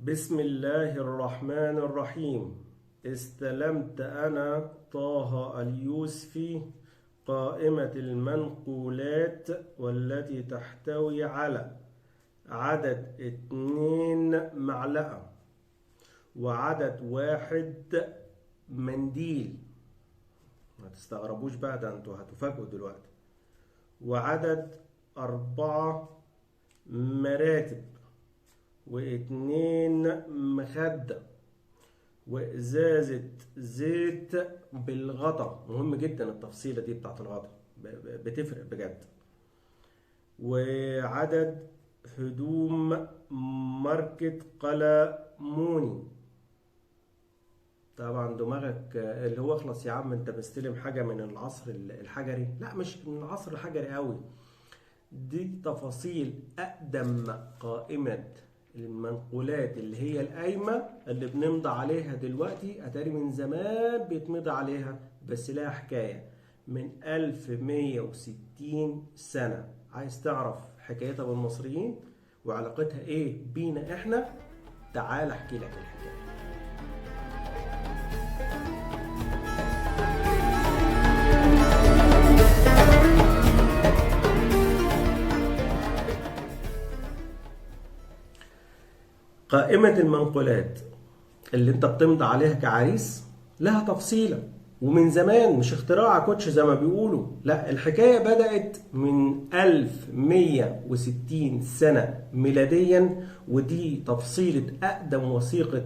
بسم الله الرحمن الرحيم. استلمت أنا طه اليوسفي قائمة المنقولات والتي تحتوي على عدد 2 معلقة، وعدد 1 منديل. ما تستغربوش بقى، ده انتوا هتفاجئوا دلوقتي. وعدد 4 مراتب، و2 مخدة، وإزازة زيت بالغطا. مهم جدا التفصيلة دي بتاعت الغطا، بتفرق بجد. وعدد هدوم ماركة قلموني. طبعا دماغك اللي هو اخلص يا عم، انت مستلم حاجة من العصر الحجري؟ لا، مش من العصر الحجري قوي، دي تفاصيل أقدم قائمة المنقولات اللي هي القايمة اللي بنمضي عليها دلوقتي. أتاري من زمان بيتمضي عليها، بس لها حكاية من 1160 سنة. عايز تعرف حكايتها بالمصريين وعلاقتها ايه بينا احنا؟ تعال احكي لك الحكاية. قائمة المنقولات اللي انت بتمضي عليها كعريس لها تفصيلة، ومن زمان، مش اختراع كوتش زي ما بيقولوا. لا، الحكاية بدأت من 1160 سنة ميلاديا، ودي تفصيلة أقدم وثيقة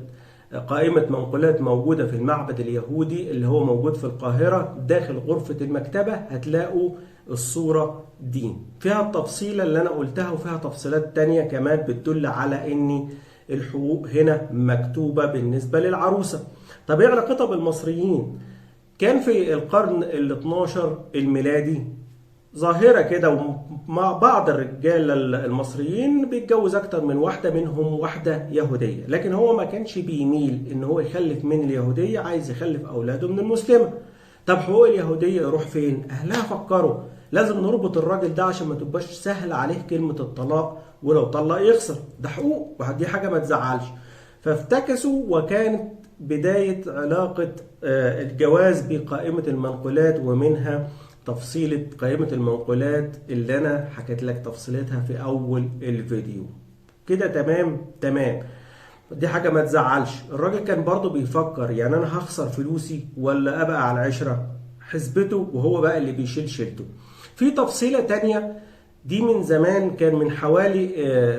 قائمة منقولات موجودة في المعبد اليهودي اللي هو موجود في القاهرة. داخل غرفة المكتبة هتلاقوا الصورة دي فيها التفصيلة اللي أنا قلتها، وفيها تفصيلات تانية كمان بتدل على إن الحقوق هنا مكتوبة بالنسبة للعروسة. طب ايه علاقتها بالمصريين؟ كان في القرن ال 12 الميلادي ظاهرة كده، ومع بعض الرجال المصريين بيتجوز أكتر من واحدة، منهم واحدة يهودية، لكن هو ما كانش بيميل إن هو يخلف من اليهودية، عايز يخلف أولاده من المسلمة. طب حقوق اليهودية يروح فين؟ أهلها فكروا لازم نربط الراجل ده عشان ما تبقاش سهل عليه كلمة الطلاق، ولو طلق يخسر، ده حقوق ودي حاجة ما تزعلش. فافتكسوا، وكانت بداية علاقة الجواز بقائمة المنقولات، ومنها تفصيلة قائمة المنقولات اللي أنا حكيت لك تفصيلتها في أول الفيديو. كده تمام. دي حاجة ما تزعلش. الراجل كان برضو بيفكر، يعني أنا هخسر فلوسي ولا أبقى على العشرة؟ حسبته، وهو بقى اللي بيشيل شيلته. في تفصيلة تانية دي من زمان، كان من حوالي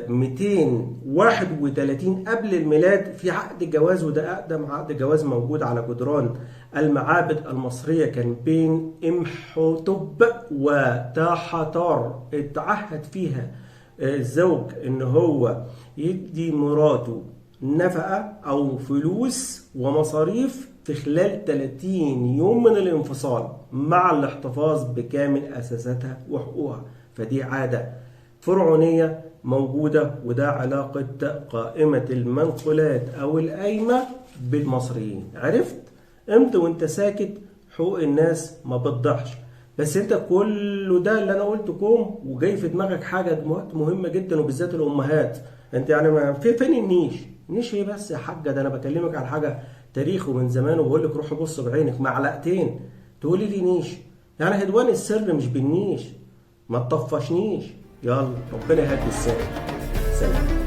231 قبل الميلاد، في عقد جواز، وده أقدم عقد جواز موجود على جدران المعابد المصرية، كان بين إمحوتب وتاحتار. اتعهد فيها الزوج إن هو يدي مراته نفقة أو فلوس ومصاريف في خلال 30 يوم من الانفصال، مع الاحتفاظ بكامل أساساتها وحقوقها. فدي عادة فرعونية موجودة، وده علاقة قائمة المنقولات أو القايمة بالمصريين. عرفت؟ امتى وانت ساكت حقوق الناس ما بتضحش. بس انت كل ده اللي انا قلته كوم، وجاي في دماغك حاجة مهمة جدا، وبالذات الأمهات. انت يعني ما فين النيش ايه بس يا حاجة؟ ده انا بكلمك على حاجة تاريخ ومن زمان، وبقول لك روح بص بعينك. معلقتين تقولي لي نيش؟ يعني هدوان السر مش بالنيش، ما تطفشنيش. يلا، ربنا يهدي السر. سلام.